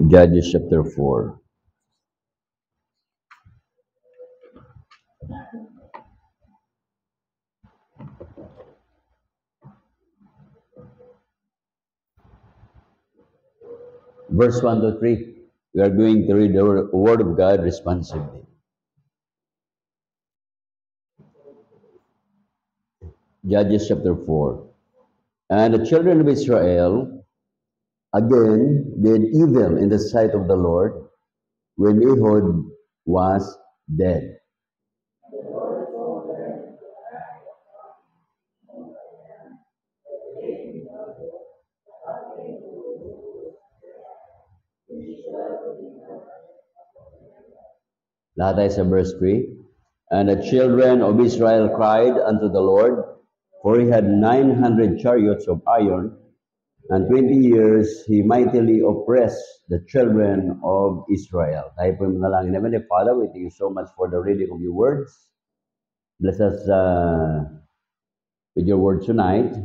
Judges chapter 4. Verse 1 to 3. We are going to read the Word of God responsibly. Judges chapter 4. And the children of Israel again did evil in the sight of the Lord when Ehud was dead. Lahat tayo sa verse 3. And the children of Israel cried unto the Lord, for he had 900 chariots of iron, and 20 years he mightily oppressed the children of Israel. Tayo po yung manalangin. Heavenly Father, we thank you so much for the reading of your words. Bless us with your word tonight.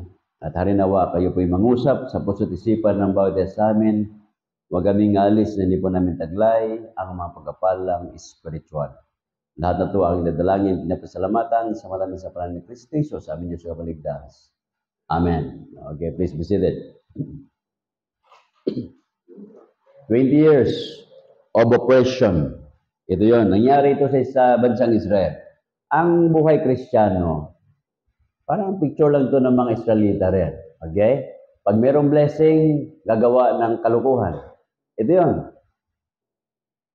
At harinawa, kayo po'y mangusap sa puso't isipan ng bawat isa sa amin. Huwag kaming alis na hindi po namin taglay ang mga pagkapalang spiritual. Lahat na ito ang dadalangin, pinapasalamatan sa maraming sa pangalan ni Kristo Jesus, sa amin Diyos sa kapaligtas. Amen. Okay, please be seated. 20 years of oppression. Ito yon. Nangyari ito sa bansang Israel. Ang buhay Kristiyano, parang picture lang ito ng mga Israelita rin. Okay? Pag mayroong blessing, gagawa ng kalukuhan. Ito yun.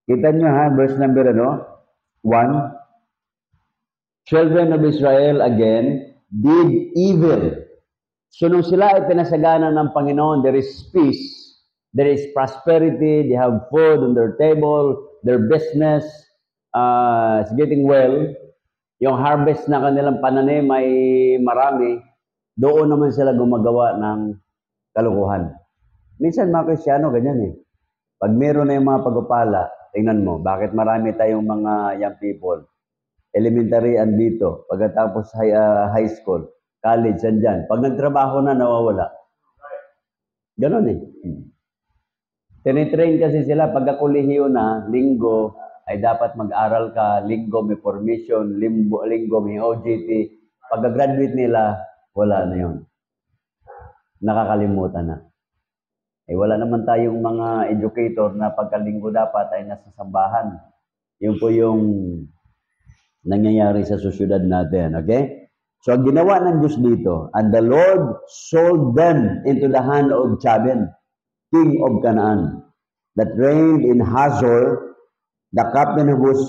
Kita nyo ha, verse number 1. Children of Israel again did evil. So nung sila ay pinasagana ng Panginoon, there is peace, there is prosperity, they have food on their table, their business is getting well. Yung harvest na kanilang pananim ay marami. Doon naman sila gumagawa ng kalukuhan. Minsan mga Kristiyano, ganyan eh. Pag meron na yung mga pagpapala, tingnan mo, bakit marami tayong mga young people? Elementary andito, pagkatapos high school, college, andyan. Pag nagtrabaho na, nawawala. Ganon eh. Tinitrain kasi sila, pagka kolehiyo na, linggo, ay dapat mag-aral ka, linggo may formation, linggo may OJT. Pagka-graduate nila, wala na yun. Nakakalimutan na. Eh wala naman tayong mga educator na pagkalinggo dapat ay nasa sambahan. Yun po yung nangyayari sa sosyudad natin. Okay? So ang ginawa ng Diyos dito, and the Lord sold them into the hand of Jabin, king of Canaan, that reigned in Hazor, the captain of whose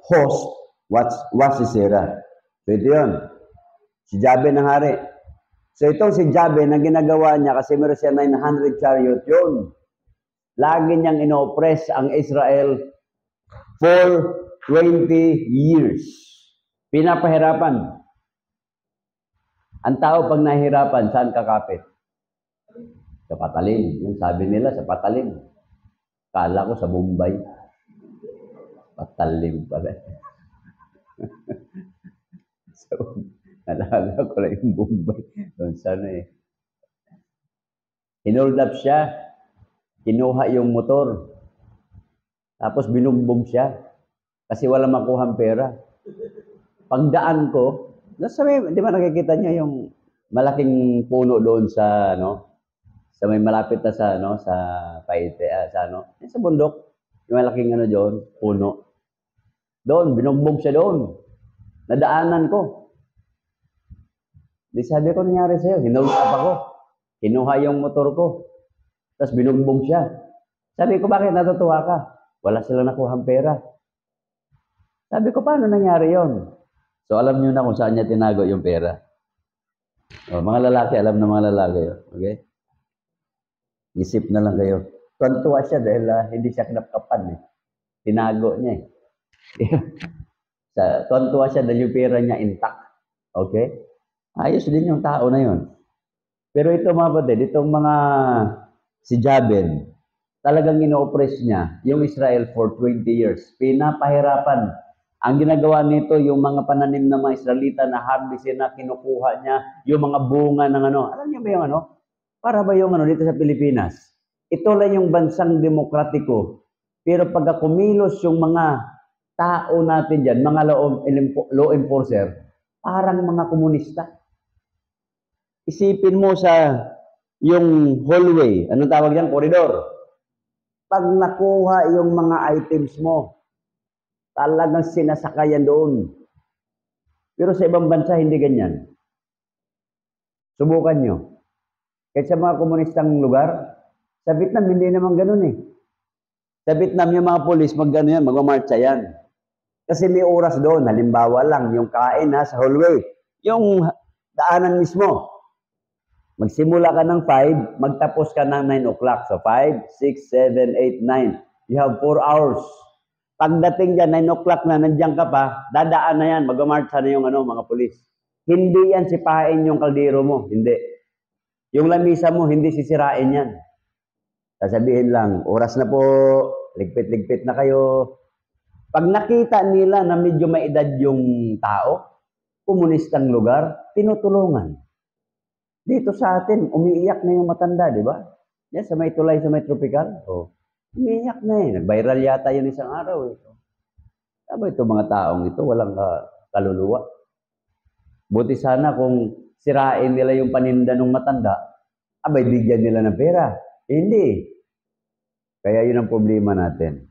host was Sisera. So ito yun. Si Jabin ang hari. So itong si Jabin, ang ginagawa niya, kasi meron siya 900 chariot, yun. Lagi niyang ino-oppress ang Israel for 20 years. Pinapahirapan. Ang tao pag nahihirapan, saan kakapit? Sa patalim. Yung sabi nila, sa patalim. Kala ko sa Bombay. Patalim pala. So, nalala ko lang yung Bombay. Doon sana eh. Hinold up siya. Kinuha yung motor. Tapos binugbog siya. Kasi wala makuhang pera. Pagdaan ko, di ba nakikita niyo yung malaking puno doon sa, sa may malapit na sa, sa Paite, sa bundok. Yung malaking doon, puno. Doon, binugbog siya doon. Nadaanan ko. Di sabi ko, nangyari sa'yo, hinold up ako. Kinuha yung motor ko. Tapos binugbog siya. Sabi ko, bakit natutuwa ka? Wala silang nakuhang pera. Sabi ko, paano nangyari yon? So, alam nyo na kung saan niya tinago yung pera. O, mga lalaki, alam na mga lalaki yun. Okay? Isip na lang kayo. Tuwan-tuwa siya dahil hindi siya kinapkapan eh. Tinago niya eh. Tuwan-tuwa siya dahil yung pera niya intact. Okay? Ayos din yung tao na yun. Pero ito mga kapatid, itong mga si Jabin, talagang ino-oppress niya yung Israel for 20 years. Pinapahirapan. Ang ginagawa nito, yung mga pananim ng mga Israelita na harvest na kinukuha niya, yung mga bunga ng Alam niyo ba yung Para ba yung dito sa Pilipinas? ito lang yung bansang demokratiko. Pero pagka kumilos yung mga tao natin dyan, mga law enforcer, parang mga komunista. Isipin mo sa yung hallway, anong tawag yan? Koridor. Pag nakuha yung mga items mo, talagang sinasakayan doon. Pero sa ibang bansa, hindi ganyan. Subukan nyo. Kahit sa mga komunistang lugar, sa Vietnam, hindi naman ganun eh. Sa Vietnam, yung mga polis, magmamarcha yan. Kasi may oras doon. Halimbawa lang, yung kain sa hallway. Yung daanan mismo. Magsimula ka ng 5, magtapos ka ng 9 o'clock. So 5, 6, 7, 8, 9. You have 4 hours. Pagdating dyan, 9 o'clock na, nandiyan ka pa, dadaan na yan, magmamarcha na yung mga polis. Hindi yan sipain yung kaldero mo. Hindi. Yung lamisa mo, hindi sisirain yan. Sasabihin lang, oras na po, ligpit-ligpit na kayo. Pag nakita nila na medyo may edad yung tao, komunistang lugar, tinutulungan. Dito sa atin, umiiyak na yung matanda, di ba? Yan, sa may tulay, sa may tropical. Oh, umiiyak na eh. Nag-viral yata yun isang araw. Sabi ito mga taong ito, walang kaluluwa. Buti sana kung sirain nila yung paninda ng matanda, abay bigyan nila ng pera. Hindi. Kaya yun ang problema natin.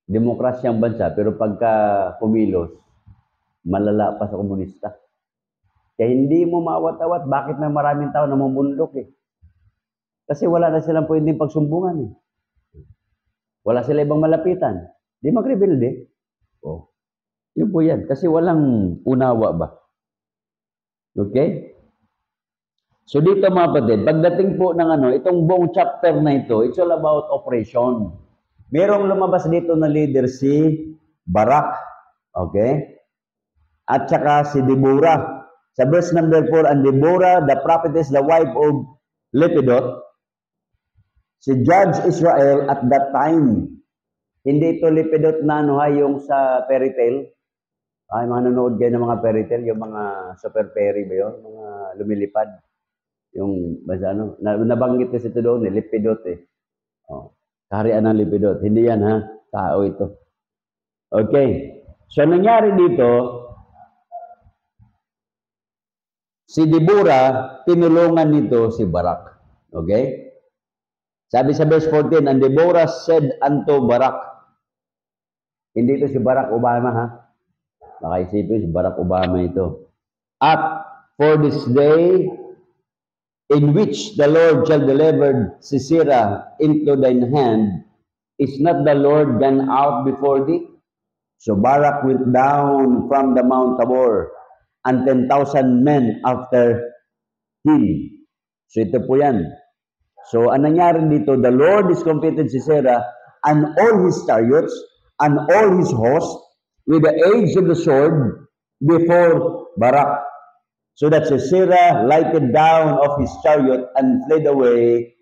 Demokrasya ang bansa, pero pagka kumilos, malala pa sa komunista. Kaya hindi mo maawat-awat, bakit na maraming tao namumundok eh. Kasi wala na silang pwedeng pagsumbungan eh. Wala sila ibang malapitan. Di mag-rebelde. Oh. Yun po yan. Kasi walang unawa ba? Okay? So dito mga kapatid, pagdating po ng itong buong chapter na ito, it's all about operation. Merong lumabas dito na leader si Barak. Okay? At saka si Deborah. Sa verse number 4, and Deborah, the prophetess, the wife of Lepidot, si Judge Israel at that time. Hindi ito Lepidot na yung sa fairy tale. Ay, manonood kayo ng mga fairy tale, yung mga super fairy ba yun? Mga lumilipad. Yung, basta nabanggit kasi ito doon, Lepidot eh. Oh, kaharian ng Lepidot. Hindi yan ha, tao ito. Okay. So, nangyari dito, si Deborah, tinulungan nito si Barak. Okay? Sabi sa verse 14, and Deborah said unto Barak, hindi ito si Barack Obama ha? Baka isipin si Barack Obama ito. Up for this day in which the Lord shall deliver Sisera into thine hand, is not the Lord gone out before thee? So Barak went down from the Mount Tabor, and 10,000 men after him. So ito po yan. So ang nangyari dito, the Lord is comforted Sisera and all his chariots and all his host with the edge of the sword before Barak. So that Sisera lighted down of his chariot and fled away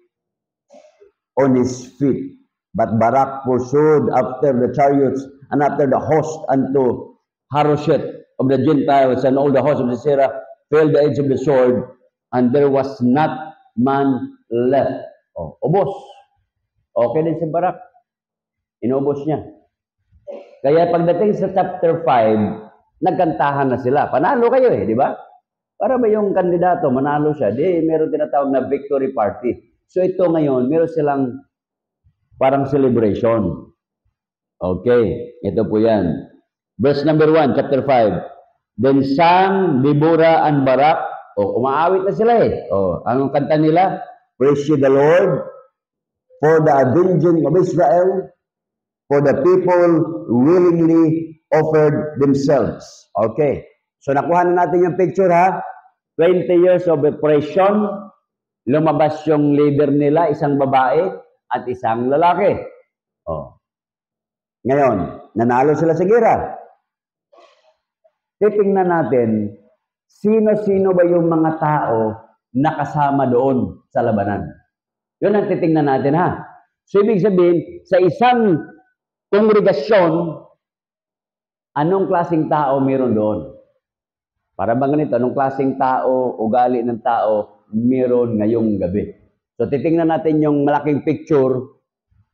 on his feet. But Barak pursued after the chariots and after the host unto Harosheth of the Gentiles, and all the host of Sisera fell the edge of the sword, and there was not man left. Oh, ubos. Okay din si Barak. Inubos niya. Kaya pagdating sa chapter 5, nagkantahan na sila. Panalo kayo eh, di ba? Para ba yung kandidato, manalo siya, di meron tinatawag na victory party. So ito ngayon, meron silang parang celebration. Okay, ito po yan. Verse number 1, chapter 5. Then sang Deborah and Barak. Umaawit na sila eh. Anong kanta nila? Praise ye the Lord for the avenging of Israel, for the people willingly offered themselves. Okay. So nakuha na natin yung picture ha. 20 years of oppression. Lumabas yung leader nila, isang babae at isang lalaki. Ngayon, nanalo sila sa gera. Titingnan natin, sino-sino ba yung mga tao na kasama doon sa labanan? Yun ang titingnan natin ha. So ibig sabihin, sa isang kongregasyon, anong klaseng tao meron doon? Para bang ganito, anong klaseng tao, ugali ng tao meron ngayong gabi. So titingnan natin yung malaking picture,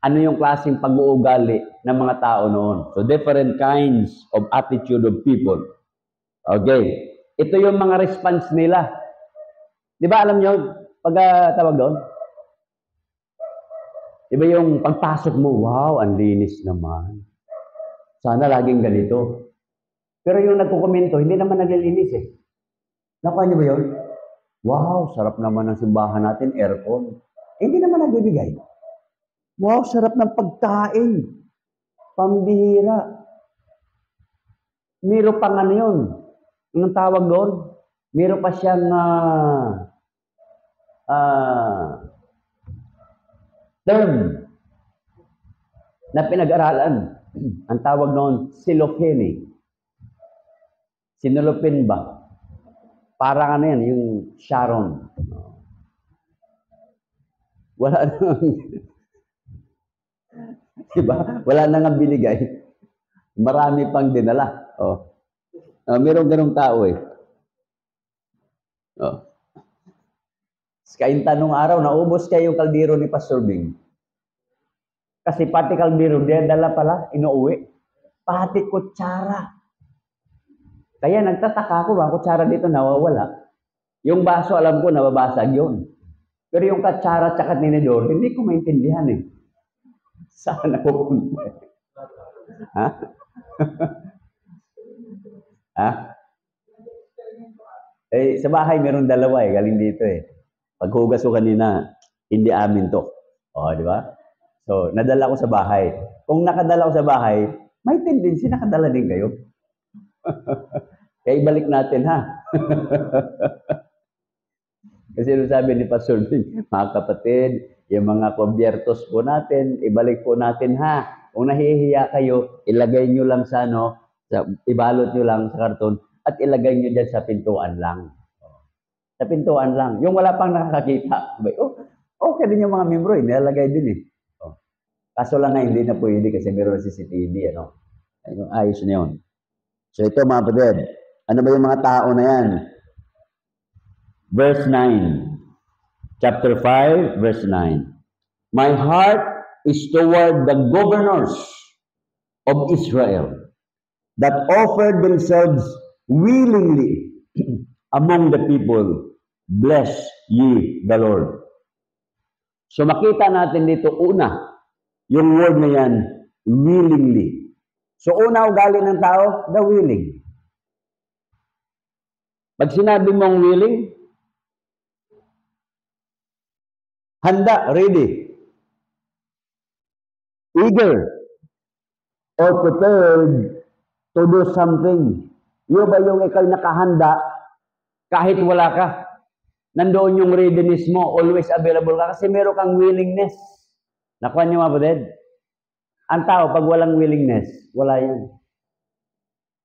ano yung klaseng pag-uugali ng mga tao noon. So different kinds of attitude of people. Okay. Ito yung mga response nila. Di ba alam nyo, pag tawag doon, di ba yung pagpasok mo, wow, ang linis naman. Sana laging ganito. Pero yung nagkukomento, hindi naman naglilinis eh. Nakuha niyo ba yun? Wow, sarap naman ng simbahan natin, aircon. Hindi naman nagbibigay. Wow, sarap ng pagkain. Pambihira. Meron pang ano yun. Anong tawag doon? Meron pa siyang term na pinag-aralan. Ang tawag noon, silopene. Sinulupin ba? Parang ano yan, yung Sharon. Wala nang, diba? Wala nang binigay. Marami pang dinala. Oh. Merong ganong tao eh. Oh. Kain tanong araw, naubos kayo yung kaldero ni Pastor Bing. Kasi pati kaldero, dala pala, inuuwi. Pati kutsara. Kaya nagtataka ako, ang kutsara dito nawawala. Yung baso, alam ko, nababasag yun. Pero yung kutsara at tinidor, hindi ko maintindihan eh. Saan napupunta? Ha? Ha? Eh, sa bahay meron dalawa eh, galing dito eh. Paghugas ko kanina, hindi amin to. O, di ba? So, nadala ko sa bahay. Kung nakadala ko sa bahay, may tendency nakadala din kayo. Kaya ibalik natin ha. Kasi sabi ni Pastor Bing, mga kapatid, yung mga kubyertos po natin, ibalik po natin ha. Kung nahihiya kayo, ilagay nyo lang sa ibalot nyo lang sa karton at ilagay nyo dyan sa pintuan lang. Sa pintuan lang. Yung wala pang nakakakita. Okay din yung mga membro, nilalagay din eh. Kaso lang nga hindi na pwede kasi meron na CCTV. Ayos na yun. So ito mga kapatid, ano ba yung mga tao na yan? Verse 9. Chapter 5, verse 9. My heart is toward the governors of Israel that offered themselves willingly among the people. Bless ye the Lord. So makita natin dito una, yung word na yan, willingly. So una ugali ng tao, the willing. Pag sinabi mong willing, handa, ready, eager, or prepared to do something. Yung ba yung ikaw nakahanda, kahit wala ka, nandoon yung readiness mo, always available ka, kasi meron kang willingness. Nakuha niyo mga kapatid? Ang tao, pag walang willingness, wala yan.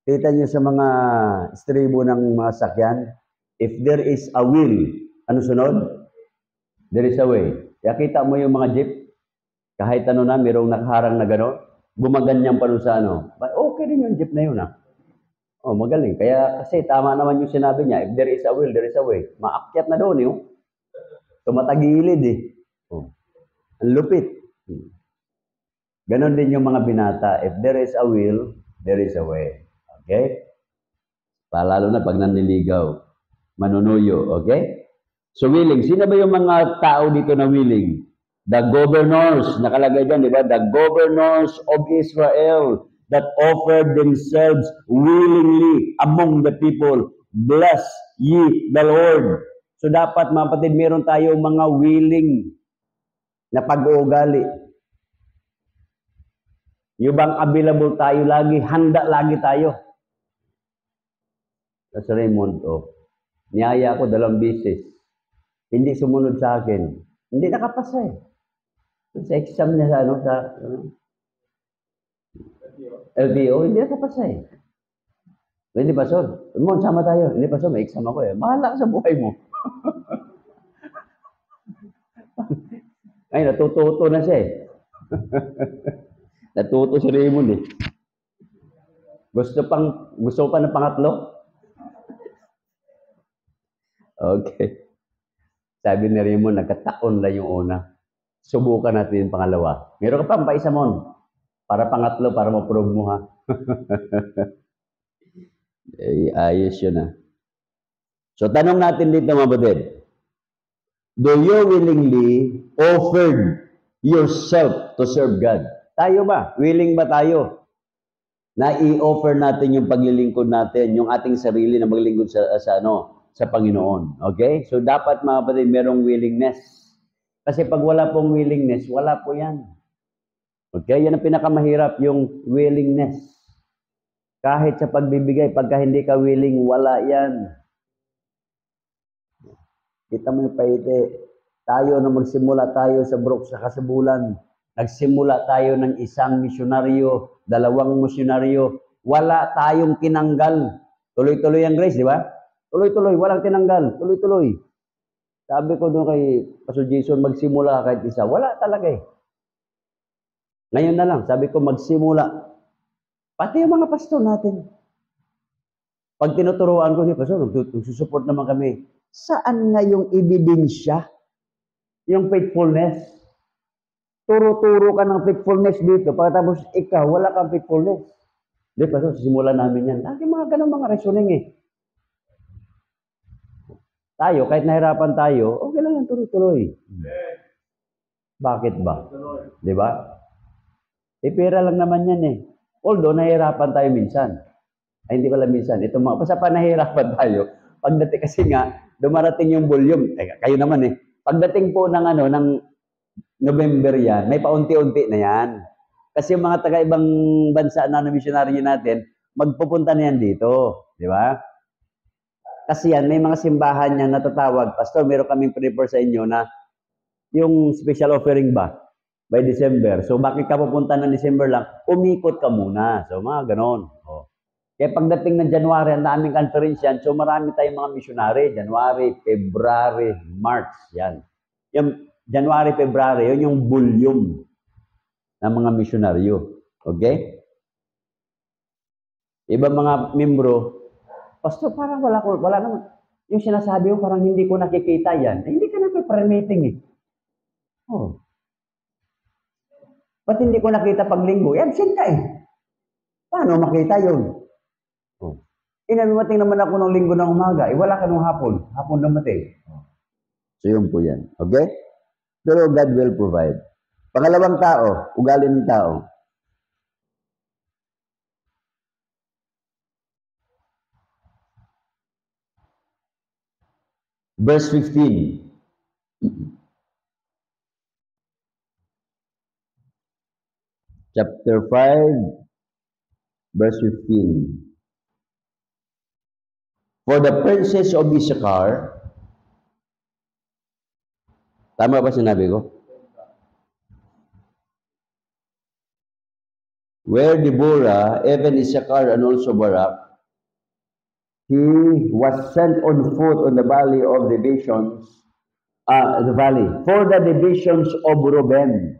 Kita niyo sa mga istribo ng mga sakyan, if there is a will, ano sunod? There is a way. Kaya kita mo yung mga jeep, kahit ano na, mayroong nakaharang na gano'n, gumaganyan pa doon sa ano. Okay din yung jeep na yun Oh, magaling. Kaya kasi tama naman yung sinabi niya, if there is a will, there is a way. Maakyat na doon yun. Tumatagilid eh. Oh. Ang lupit. Ganon din yung mga binata. If there is a will, there is a way. Okay? Palalo na pag nanliligaw. Manunuyo. Okay? So willing. Sino ba yung mga tao dito na willing? The governors. Nakalagay dyan, di ba? The governors of Israel that offered themselves willingly among the people. Bless ye the Lord. So dapat mga kapatid, meron tayong mga willing na pag-uugali. Yung bang available tayo lagi, handa lagi tayo. Sa Raymond, niyaya ko 2 beses. Hindi sumunod sa akin. Hindi nakapasa eh. Sa exam niya sa LTO, hindi nakapasa eh. Hindi pa, Sir. Ramon, sama tayo. Hindi pa, Sir, may exam ako eh. Bahala ka sa buhay mo. Ay, natututo na siya eh. Natuto si Raymond eh. Gusto pa ng pangatlo? Okay. Sabi ni Raymond, nagkataon lang yung una. Subukan natin yung pangalawa. Meron ka pa isa mo. Para pangatlo, para ma-prove mo ha. Ayos yun ha. So tanong natin dito mga batid. Do you willingly offered yourself to serve God? Tayo ba? Willing ba tayo? Na i-offer natin yung paglilingkod natin, yung ating sarili na maglingkod sa Panginoon. Okay? So dapat mga batid, merong willingness. Kasi pag wala pong willingness, wala po yan. Okay? Yan ang pinakamahirap, yung willingness. Kahit sa pagbibigay, pagka hindi ka willing, wala yan. Kita mo yung paite. Tayo na magsimula tayo sa Brook sa Kasibulan. Nagsimula tayo ng isang misyonaryo, 2 misyonaryo. Wala tayong tinanggal. Tuloy-tuloy ang grace, di ba? Tuloy-tuloy, walang tinanggal. Tuloy-tuloy. Sabi ko doon kay Pastor Jason, magsimula kahit isa. Wala talaga eh. Ngayon na lang, sabi ko magsimula. Pati yung mga pastor natin. Pag tinuturuan ko ni Pastor, nagsusupport naman kami. Saan nga yung ebidensya? Yung faithfulness? Turo-turo ka ng faithfulness dito. Pagkatapos ikaw, wala kang faithfulness. Di Pastor, simulan namin yan. Lagi mga ganun mga reasoning eh. Tayo, kahit nahirapan tayo, okay lang yan, tuloy-tuloy. Bakit ba? Di ba? Pera lang naman yan eh. Although, nahihirapan tayo minsan. Ay, hindi pala minsan. Ito mga, basta pa nahihirapan tayo. Pagdating kasi nga, dumarating yung volume. Kayo naman eh. Pagdating po ng ng November yan, may paunti-unti na yan. Kasi yung mga taga-ibang bansa na misyonaryo natin, magpupunta na yan dito. Di ba? Kasi yan, may mga simbahan yan natatawag. Pastor, meron kaming prepare sa inyo na yung special offering ba? By December. So, bakit ka pupunta ng December lang? Umikot ka muna. So, mga ganon. Oh. Kaya pagdating ng January, ang daming conference yan. So, marami tayong mga missionary. January, February, March. Yan. Yung January, February, yun yung volume ng mga misyonaryo. Okay? Iba mga membro, Pastor, parang wala naman. Yung sinasabi ko, parang hindi ko nakikita yan. Hindi ka na pre-meeting eh. Oh. Ba't hindi ko nakita pag linggo? Absent ka eh. Paano makita yun? Oh. Inabimating naman ako ng linggo ng umaga. Wala ka nung hapon. Hapon dumating. So yun po yan. Okay? Pero God will provide. Pangalawang tao, ugali ng tao. Verse 15. Chapter 5, verse 15. For the princes of Issachar, tama ba sinabi ko? Where Deborah, even Issachar, and also Barak, he was sent on foot on the valley of divisions, for the divisions of Reuben,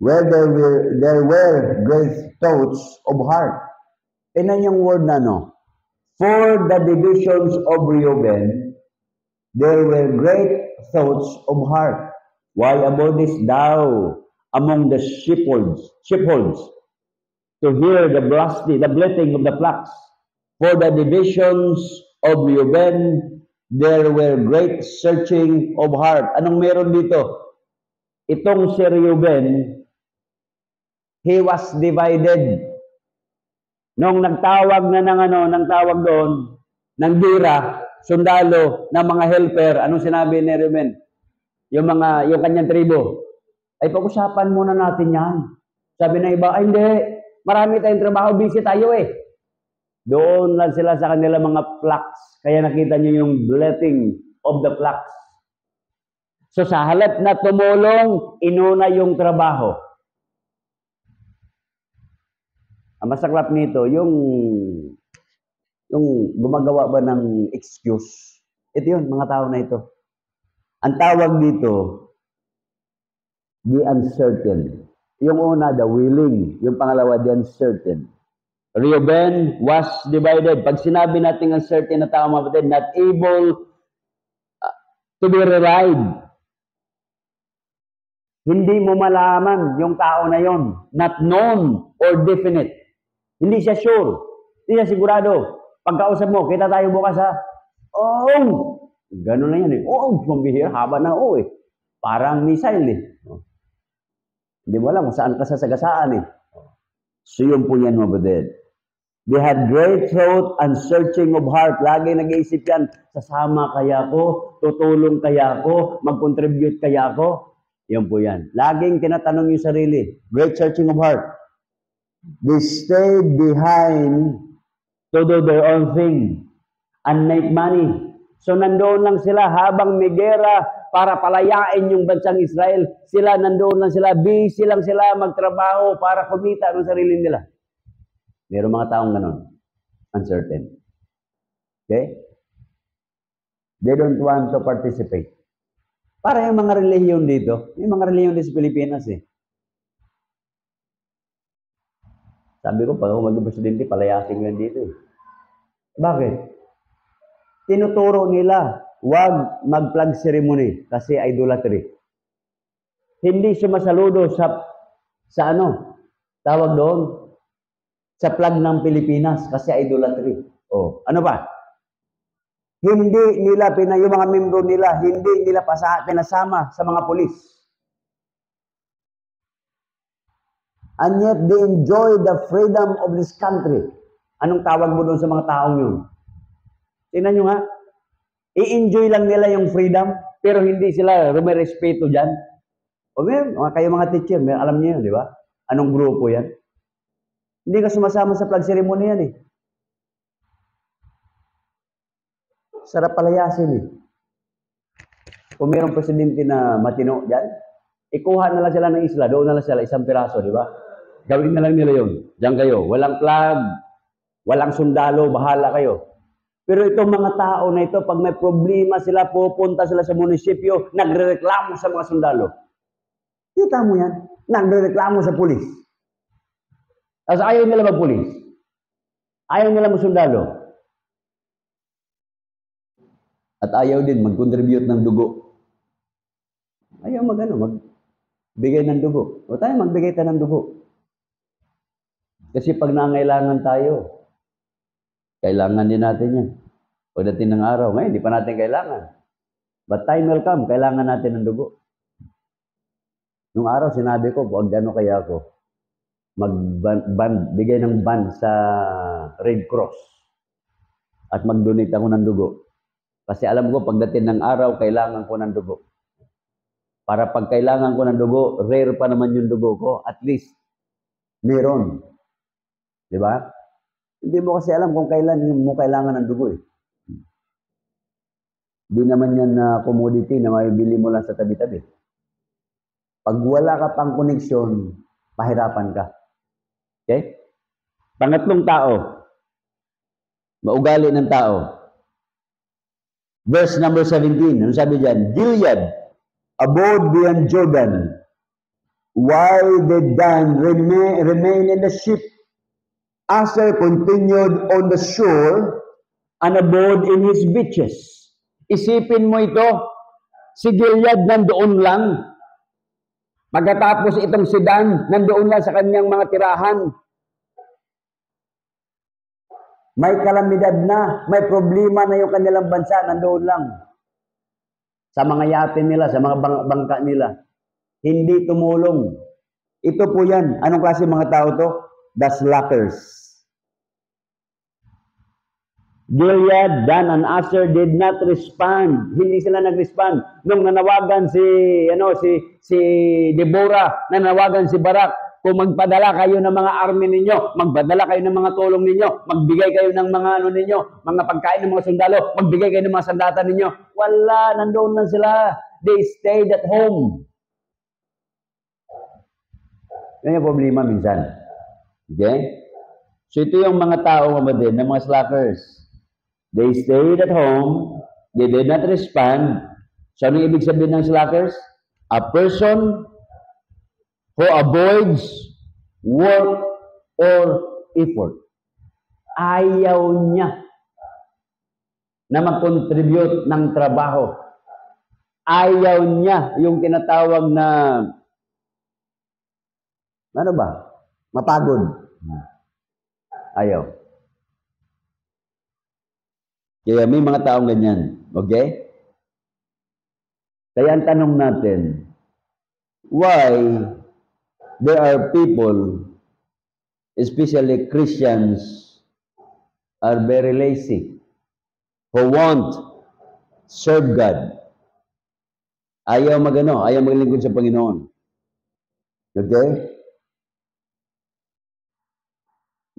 where there were great thoughts of heart. Tingnan yung word na For the divisions of Reuben, there were great thoughts of heart. Why abodest thou among the sheepfolds, to hear the bleating of the flocks? For the divisions of Reuben, there were great searching of heart. Anong meron dito? Itong si Reuben, he was divided. Nung nagtawag na ng tawag doon, ng gira, sundalo, ng mga helper, anong sinabi ni Reuben? Yung kanyang tribo. Ay, pag-usapan muna natin yan. Sabi ng iba, ay hindi, marami tayong trabaho, busy tayo eh. Doon lang sila sa kanila mga flocks. Kaya nakita niyo yung bleating of the flocks. So sa halip na tumulong, inuna yung trabaho. Ang masaklap nito, yung gumagawa ba ng excuse. Ito yun, mga tao na ito. Ang tawag dito, the uncertain. Yung una, the willing. Yung pangalawa, the uncertain. Reuben was divided. Pag sinabi natin uncertain na tao, mga kapatid, not able to be relied. Hindi mo malaman yung tao na yon, not known or definite. Hindi siya sure. Hindi siya sigurado. Pagkausap mo, kita tayo bukas ha. Oh! Ganun na yan eh. Oh, pambihira, haba na eh. Parang missile eh. Hindi mo alam kung saan ka sasagasaan eh. So yun po yan, mabudet. They had great thought and searching of heart. Lagi nag-iisip yan, sasama kaya ko, tutulong kaya ko, mag-contribute kaya ko. Yan po yan. Laging tinatanong yung sarili. Great searching of heart. They stayed behind to do their own thing and make money. So nandoon lang sila habang may gera para palayain yung bansang Israel. Sila nandoon lang sila, busy lang sila magtrabaho para kumita ng sarili nila. Meron mga taong ganon. Uncertain. Okay? They don't want to participate. Para yung mga relihiyon dito, may mga relihiyon dito sa Pilipinas eh. Sabi ko, pag ako maging presidente, palayasin ko yan dito eh. Bakit? Tinuturo nila, huwag mag-flag ceremony kasi idolatry. Hindi sumasaludo sa ano, tawag doon, sa flag ng Pilipinas kasi idolatry. Oh, ano ba? Hindi nila, yung mga membro nila, hindi nila pinasama sa mga pulis. And yet they enjoy the freedom of this country. Anong tawag mo doon sa mga taong yun? Tingnan nyo nga, i-enjoy lang nila yung freedom, pero hindi sila rumirespeto dyan. O kayo mga teacher, alam niyo yun, di ba? Anong grupo yan? Hindi ka sumasama sa flag ceremony yan eh. Sarap palayasin eh. Kung mayroong presidente na matino dyan, ikuha na lang sila ng isla, doon na lang sila, isang piraso, di ba? Gawin na lang nila yun. Diyan kayo, walang flag, walang sundalo, bahala kayo. Pero itong mga tao na ito, pag may problema sila, pupunta sila sa munisipyo, nagrereklamo sa mga sundalo. Kita mo yan? Nagrereklamo sa pulis. Tapos ayaw nila magpulis. Ayaw nila magsundalo. At ayaw din mag-contribute ng dugo. Ayaw magbigay ng dugo. O tayo magbigay tayo ng dugo. Kasi pag nangailangan tayo, kailangan din natin yan. Pagdating ng araw, ngayon, hindi pa natin kailangan. But time will come, kailangan natin ng dugo. Nung araw, sinabi ko, pag ano kaya ako, bigay ng band sa Red Cross at mag-donate ako ng dugo. Kasi alam ko, pagdating ng araw, kailangan ko ng dugo. Para pag kailangan ko ng dugo, rare pa naman yung dugo ko, at least, meron. Di ba? Hindi mo kasi alam kung kailan mo kailangan ng dugo eh. Hindi naman yan na commodity na mabibili mo lang sa tabi-tabi. Pag wala ka pang koneksyon, pahirapan ka. Okay? Pangatlong tao. Maugali ng tao. Verse number 17. Ano sabi dyan? Gilead abode beyond Jordan, while the Dan remain in the ship. Aser continued on the shore and abode in his beaches. Isipin mo ito, si Gilead nandoon lang. Pagkatapos itong si Dan, nandoon lang sa kanyang mga tirahan. May kalamidad na, may problema na yung kanilang bansa, nandoon lang. Sa mga yate nila, sa mga bangka nila. Hindi tumulong. Ito po yan. Anong klase mga tao to? The slackers. Gilead, Dan, and Aser did not respond. Hindi sila nag-respond. Nung nanawagan si Deborah, nanawagan si Barak, kung magpadala kayo ng mga army ninyo, magpadala kayo ng mga tulong ninyo, magbigay kayo ng mga ninyo, mga pagkain ng mga sundalo, magbigay kayo ng mga sandata ninyo. Wala, nandoon lang sila. They stayed at home. Yan yung problema minsan. Okay? So ito yung mga tao din, ng mga slackers. They stayed at home. They did not respond. So anong ibig sabihin ng slackers? A person who avoids work or effort. Ayaw niya na mag-contribute ng trabaho. Ayaw niya yung tinatawag na, ano ba? Mapagod. Ayaw. Kaya may mga taong ganyan. Okay? Kaya ang tanong natin, why there are people, especially Christians, are very lazy, who won't serve God. Ayaw ayaw maglingkod sa Panginoon. Okay?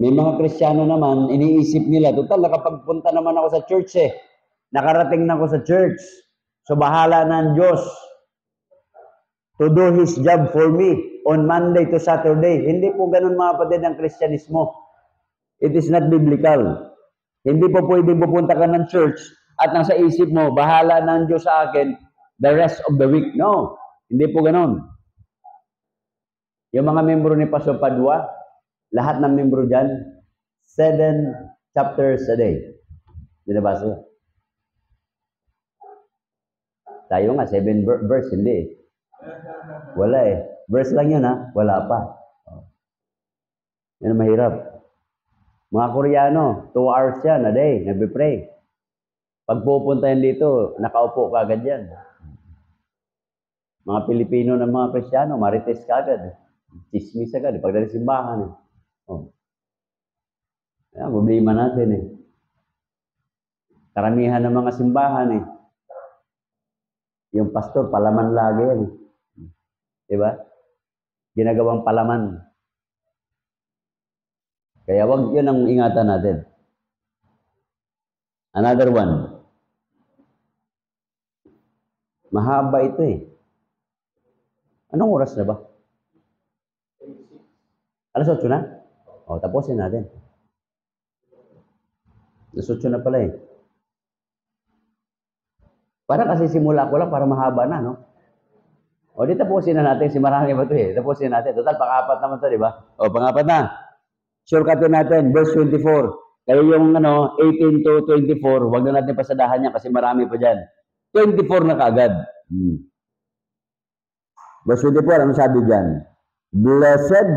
May mga Kristiyano naman, iniisip nila, total, nakapagpunta naman ako sa church eh. Nakarating na ako sa church. So bahala na ang Diyos to do His job for me on Monday to Saturday. Hindi po ganun mga kapatid ang Kristyanismo. It is not biblical. Hindi po pwedeng pupunta ka ng church at nasa isip mo, bahala na ang Diyos sa akin the rest of the week. No, hindi po ganun. Yung mga membro ni Pastor Padua, lahat ng membro dyan, 7 chapters a day. Dinabasa. Tayo nga, 7 verse, hindi. Wala eh. Verse lang yun ha, wala pa. Yan ang mahirap. Mga Koreano, 2 hours yan a day, nagbe-pray. Pag pupunta yan dito, nakaupo ka agad yan. Mga Pilipino na mga Kristiyano, marites ka agad. Chismis agad, pagdating simbahan eh. Oh. Yan, problema natin eh. Karamihan ng mga simbahan eh. Yung pastor, palaman lagi yan eh. Diba? Ginagawang palaman. Kaya wag yun ang ingatan natin. Another one. Mahaba ito eh. Anong oras na ba? Alas 8 na? O, tapusin natin. Alas 8 na pala eh. Para kasi simula ko lang para mahaba na, no? O, di tapusin na natin. Si marami ba ito eh? Tapusin natin. Total, pang-apat naman ito, di ba? O, pang-apat na. Shortcutin natin, verse 24. Kaya yung 18 to 24, wag na natin pasadahan niya kasi marami pa dyan. 24 na kaagad. Verse 24, ano sabi dyan? Blessed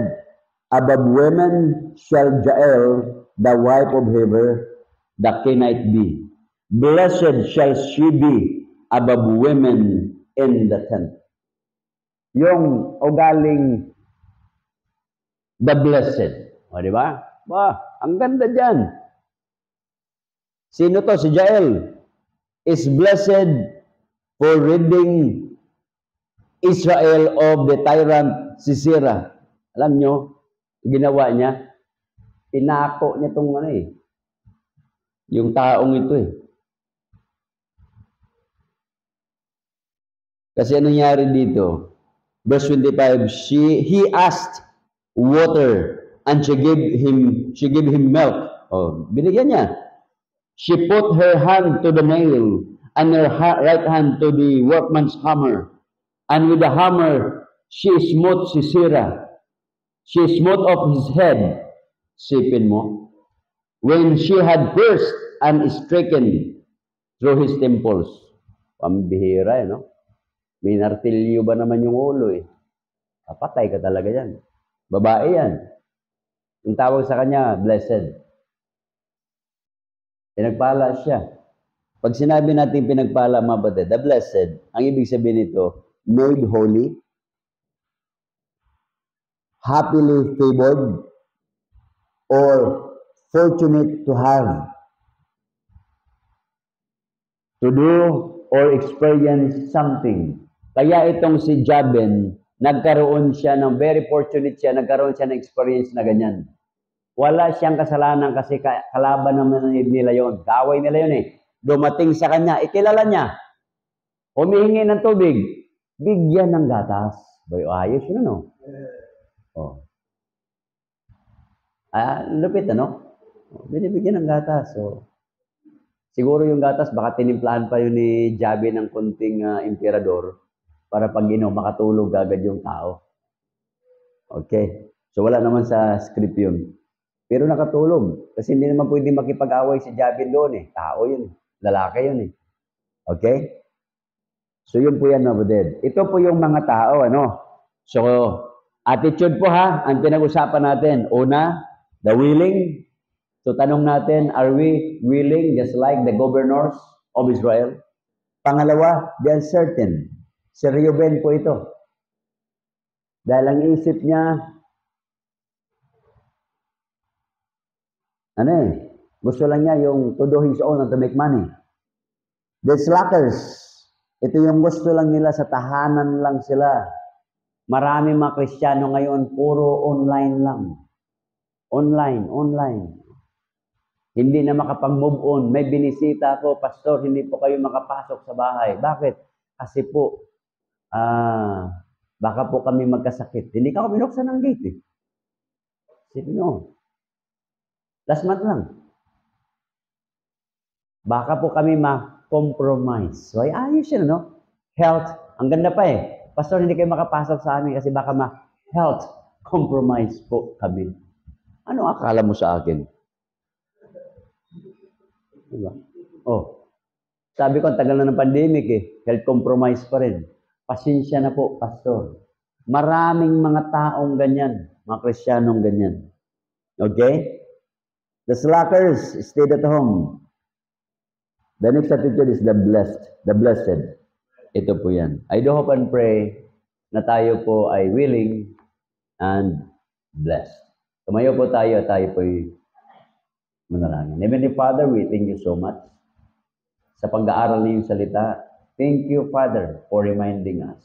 above women shall Jael, the wife of Heber, the Kenite be. Blessed shall she be above women in the tent. Yung ugaling the blessed. O, di ba? Ba, ang ganda dyan. Sino to? Si Jael is blessed for ridding Israel of the tyrant Sisera. Alam nyo, ginawa niya, pinako niya itong yung taong ito eh. Kasi ano nangyari dito? Verse 25, he asked water and she gave him milk. Oh, binigyan niya. She put her hand to the nail and her right hand to the workman's hammer. And with the hammer, she smote Sisera. She smote off his head. Sipin mo. When she had pierced and stricken through his temples. Pambihira eh, no? May nartilyo ba naman yung ulo eh? Patay ka talaga yan. Babae yan. Yung tawag sa kanya, blessed. Pinagpala siya. Pag sinabi natin pinagpala, mga batid, the blessed, ang ibig sabihin nito, made holy, happily favored, or fortunate to have, to do or experience something. Kaya itong si Jabin, nagkaroon siya ng very fortunate siya, nagkaroon siya ng experience na ganyan. Wala siyang kasalanan kasi kalaban naman nila yon. Kaaway nila yon eh. Dumating sa kanya, ikilala niya. Humihingi ng tubig. Bigyan ng gatas. Boy, ayos yun ano? Oh. Lupit ano? Binibigyan ng gatas. So, siguro yung gatas, baka tinimplahan pa yun ni Jabe ng kunting emperador para pag makatulog agad yung tao. Okay. So, wala naman sa script yun. Pero nakatulog. Kasi hindi naman pwede makipag-away si Jabe doon eh. Tao yun. Lalaki yun eh. Okay? So yun po yan, mga kapatid. Ito po yung mga tao, ano? So, attitude po ha, ang pinag-usapan natin. Una, the willing. So tanong natin, are we willing just like the governors of Israel? Pangalawa, the uncertain. Si Reuben po ito. Dahil ang isip niya, gusto lang niya yung to do his own and to make money. The slackers. Ito yung gusto lang nila, sa tahanan lang sila. Marami mga Kristiyano ngayon, puro online lang. Online. Hindi na makapag-move on. May binisita ako, Pastor, hindi po kayo makapasok sa bahay. Bakit? Kasi po, baka po kami magkasakit. Hindi ka ako binuksan ng gate eh. Sino? Last month lang. Baka po kami ma-compromise. So, ayos yun, no? Health. Ang ganda pa eh. Pastor, hindi kayo makapasok sa amin kasi baka ma-health compromise po kami. Ano akala mo sa akin? Diba? Oh, sabi ko, ang tagal na ng pandemic eh. Health compromise pa rin. Pasensya na po, Pastor. Maraming mga taong ganyan. Mga Kristiyanong ganyan. Okay? The slackers stayed at home. The next attitude is the blessed. Ito po yan. I do hope and pray na tayo po ay willing and blessed. Tumayo po tayo at tayo po ay manalangin. Heavenly Father, we thank you so much sa pag-aaral ng iyong salita. Thank you, Father, for reminding us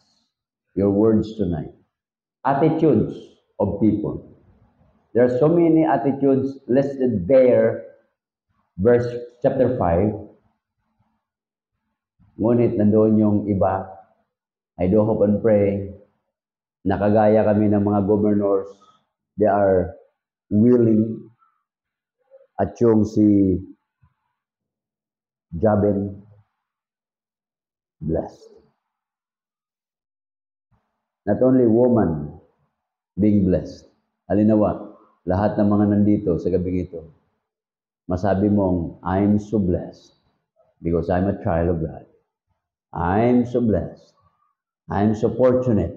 your words tonight. Attitudes of people. There are so many attitudes listed there, chapter 5. Ngunit nandoon yung iba. I do hope and pray na kagaya kami ng mga governors, they are willing. At yung si Jabin, blessed. Not only woman being blessed. Halinawa, lahat ng mga nandito sa gabing ito, masabi mong, I'm so blessed because I'm a child of God. I'm so blessed. I'm so fortunate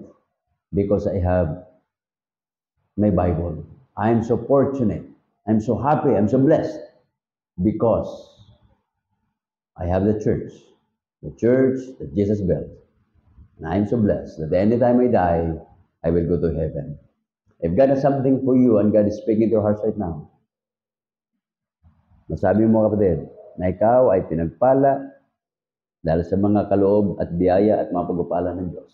because I have my Bible. I'm so fortunate. I'm so happy. I'm so blessed because I have the church that Jesus built. And I'm so blessed that anytime I die, I will go to heaven. If God has something for you and God is speaking to your hearts right now, masabi mo, kapatid, na ikaw ay pinagpala dahil sa mga kaloob at biyaya at mga pagpapala ng Diyos.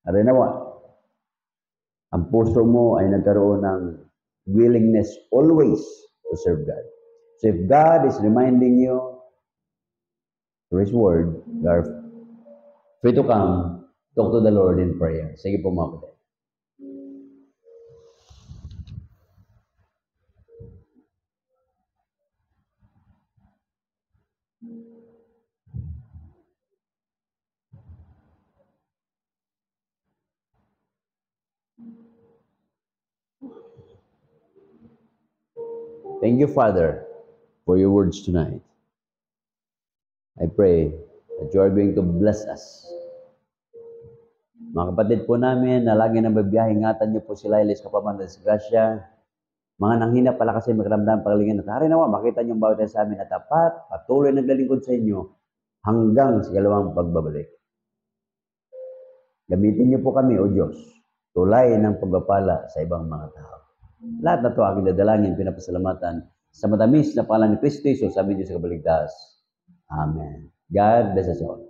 Arinawa, ang puso mo ay nagkaroon ng willingness always to serve God. So if God is reminding you through His Word, you are free to come, talk to the Lord in prayer. Sige po, mga kapatid. Thank you, Father, for your words tonight. I pray that you are going to bless us. Mga kapatid po namin na lagi nang babiyahe, ingatan niyo po sila, ilis kapaman sa grasya. Mga nanghina pala kasi magramdam pagalingan at hari nawa, makita niyo bawat sa amin na tapat, patuloy naglalingkod sa inyo hanggang sa ikalawang pagbabalik. Gamitin niyo po kami, O Diyos, tulay ng pagpapala sa ibang mga tao. Lahat na ito aking dadalangin, pinapasalamatan sa matamis na pangalan ni Kristo Jesus, sabi niyo sa kabaligtas. Amen. God bless us all.